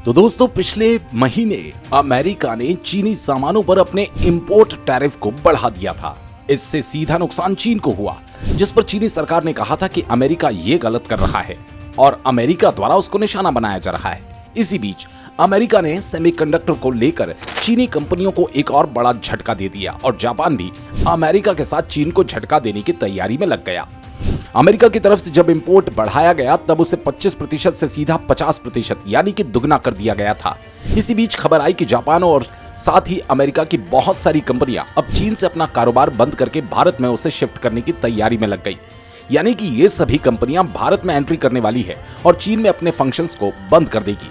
तो दोस्तों पिछले महीने अमेरिका ने चीनी सामानों पर अपने इंपोर्ट टैरिफ को बढ़ा दिया था। इससे सीधा नुकसान चीन को हुआ, जिस पर चीनी सरकार ने कहा था कि अमेरिका ये गलत कर रहा है और अमेरिका द्वारा उसको निशाना बनाया जा रहा है। इसी बीच अमेरिका ने सेमीकंडक्टर को लेकर चीनी कंपनियों को एक और बड़ा झटका दे दिया और जापान भी अमेरिका के साथ चीन को झटका देने की तैयारी में लग गया। अमेरिका की तरफ से जब इंपोर्ट बढ़ाया गया तब उसे 25% से सीधा 50% यानी कि दुगना कर दिया गया था। इसी बीच खबर आई कि जापान और साथ ही अमेरिका की बहुत सारी कंपनियां अब चीन से अपना कारोबार बंद करके भारत में उसे शिफ्ट करने की तैयारी में लग गई। यानी कि ये सभी कंपनियां भारत में एंट्री करने वाली है और चीन में अपने फंक्शंस को बंद कर देगी।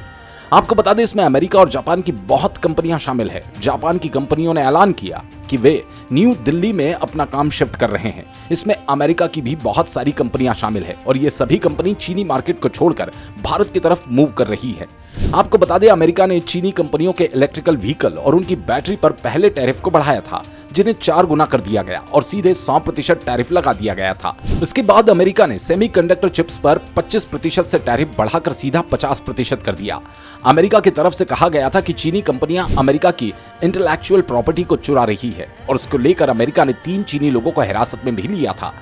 आपको बता दें इसमें अमेरिका और जापान की बहुत कंपनियां शामिल है। जापान की कंपनियों ने ऐलान किया कि वे न्यू दिल्ली में अपना काम शिफ्ट कर रहे हैं। इसमें अमेरिका की भी बहुत सारी कंपनियां शामिल है और ये सभी कंपनी चीनी मार्केट को छोड़कर भारत की तरफ मूव कर रही है। आपको बता दें अमेरिका ने चीनी कंपनियों के इलेक्ट्रिकल व्हीकल और उनकी बैटरी पर पहले टैरिफ को बढ़ाया था, जिन्हें 4 गुना कर दिया गया और सीधे 100% टैरिफ लगा दिया गया था। इसके बाद अमेरिका ने सेमीकंडक्टर चिप्स पर 25% से टैरिफ बढ़ाकर सीधा 50% कर दिया। अमेरिका की तरफ से कहा गया था कि चीनी कंपनियां अमेरिका की इंटेलेक्चुअल प्रॉपर्टी को चुरा रही है और उसको लेकर अमेरिका ने 3 चीनी लोगों को हिरासत में भी लिया था।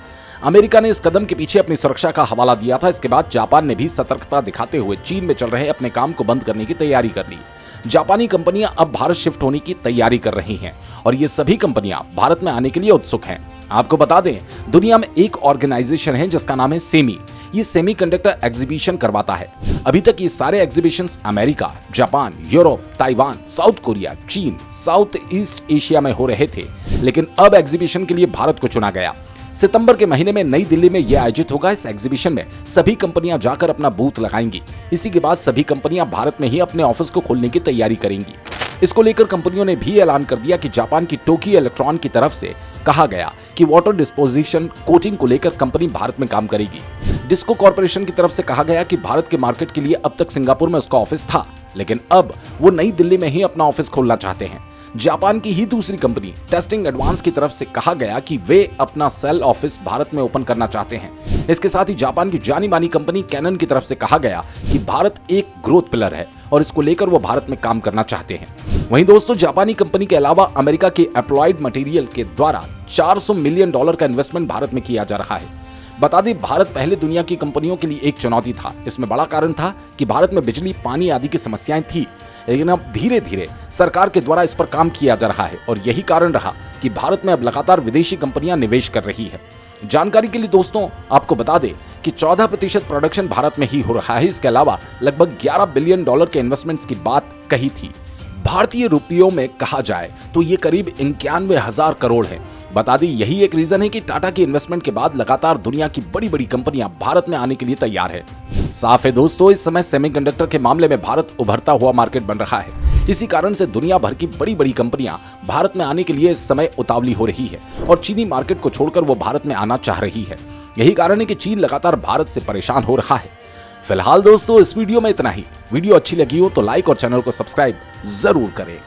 अमेरिका ने इस कदम के पीछे अपनी सुरक्षा का हवाला दिया था। इसके बाद जापान ने भी सतर्कता दिखाते हुए चीन में चल रहे अपने काम को बंद करने की तैयारी कर ली। जापानी कंपनियां अब भारत शिफ्ट होने की तैयारी कर रही हैं और ये सभी कंपनियां भारत में आने के लिए उत्सुक हैं। आपको बता दें दुनिया में एक ऑर्गेनाइजेशन है जिसका नाम है सेमी। ये सेमीकंडक्टर एग्जीबिशन करवाता है। अभी तक ये सारे exhibitions America, Japan, Europe, Taiwan, south Korea, चीन, साउथ ईस्ट एशिया में हो रहे थे, लेकिन अब एग्जीबिशन के लिए भारत को चुना गया। सितंबर के महीने में नई दिल्ली में यह आयोजित होगा। इस एग्जीबिशन में सभी कंपनियां जाकर अपना बूथ लगाएंगी। इसी के बाद सभी कंपनियां भारत में ही अपने ऑफिस को खोलने की तैयारी करेंगी। इसको लेकर कंपनियों ने भी ऐलान कर दिया कि जापान की टोक्यो इलेक्ट्रॉन की तरफ से कहा गया कि वाटर डिस्पोजिशन कोटिंग को लेकर कंपनी भारत में काम करेगी। डिस्को कॉर्पोरेशन की तरफ से कहा गया कि भारत के मार्केट के लिए अब तक सिंगापुर में उसका ऑफिस था, लेकिन अब वो नई दिल्ली में ही अपना ऑफिस खोलना चाहते हैं। जापान की ही दूसरी कंपनी टेस्टिंग एडवांस की तरफ से कहा गया कि वे अपना सेल ऑफिस भारत में ओपन करना चाहते हैं। इसके साथ ही जापान की जानी मानी कंपनी कैनन की तरफ से कहा गया कि भारत एक ग्रोथ पिलर है और इसको लेकर वो भारत में काम करना चाहते हैं। वहीं दोस्तों जापानी कंपनी के अलावा अमेरिका के अप्लाइड मटेरियल के द्वारा $400 मिलियन का इन्वेस्टमेंट भारत में किया जा रहा है। बता दें भारत पहले दुनिया की कंपनियों के लिए एक चुनौती था। इसमें बड़ा कारण था कि भारत में बिजली, पानी आदि की समस्याएं थी, लेकिन अब धीरे धीरे सरकार के द्वारा इस पर काम किया जा रहा है और यही कारण रहा कि भारत में अब लगातार विदेशी कंपनियां निवेश कर रही है। जानकारी के लिए दोस्तों आपको बता दें कि 14% प्रोडक्शन भारत में ही हो रहा है। इसके अलावा लगभग $11 बिलियन के इन्वेस्टमेंट्स की बात कही थी। भारतीय रुपयों में कहा जाए तो ये करीब 91,000 करोड़ है। बता दें यही एक रीजन है कि टाटा की इन्वेस्टमेंट के बाद लगातार दुनिया की बड़ी बड़ी कंपनियां भारत में आने के लिए तैयार है। साफ है दोस्तों इस समय सेमीकंडक्टर के मामले में भारत उभरता हुआ मार्केट बन रहा है। इसी कारण से दुनिया भर की बड़ी बड़ी कंपनियां भारत में आने के लिए इस समय उतावली हो रही है और चीनी मार्केट को छोड़कर वो भारत में आना चाह रही है। यही कारण है कि चीन लगातार भारत से परेशान हो रहा है। फिलहाल दोस्तों इस वीडियो में इतना ही। वीडियो अच्छी लगी हो तो लाइक और चैनल को सब्सक्राइब जरूर करें।